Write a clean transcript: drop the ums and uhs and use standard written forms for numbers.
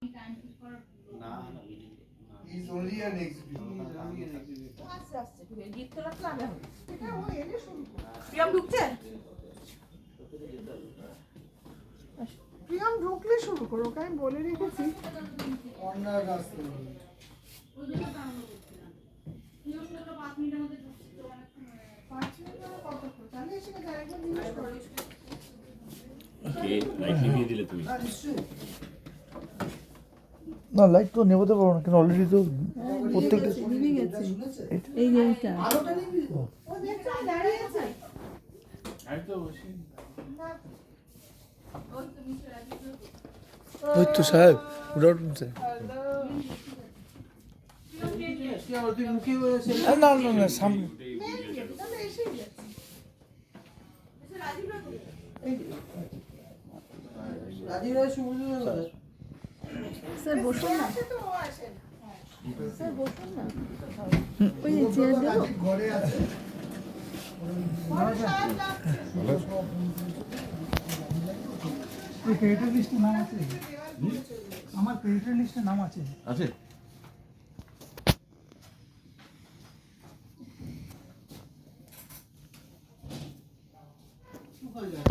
He's only an executive. Priyam ঢুকলে শুরু করো, আমি বলে রেখেছি। কর্নার রাস্তা না লাইট তো নেভাতে পারো না, কেন অলরেডি তো প্রত্যেকটা এই গেমটা ওই তো সাহেব, গুড আফটারনুন স্যার। না না না, সামনে স্যার বসুন না, স্যার বসুন না, ওই চেয়ার দেবো। ঘরে আছে। ক্রেডিট লিস্টে নাম আছে, আমার ক্রেডিট লিস্টে নাম আছে।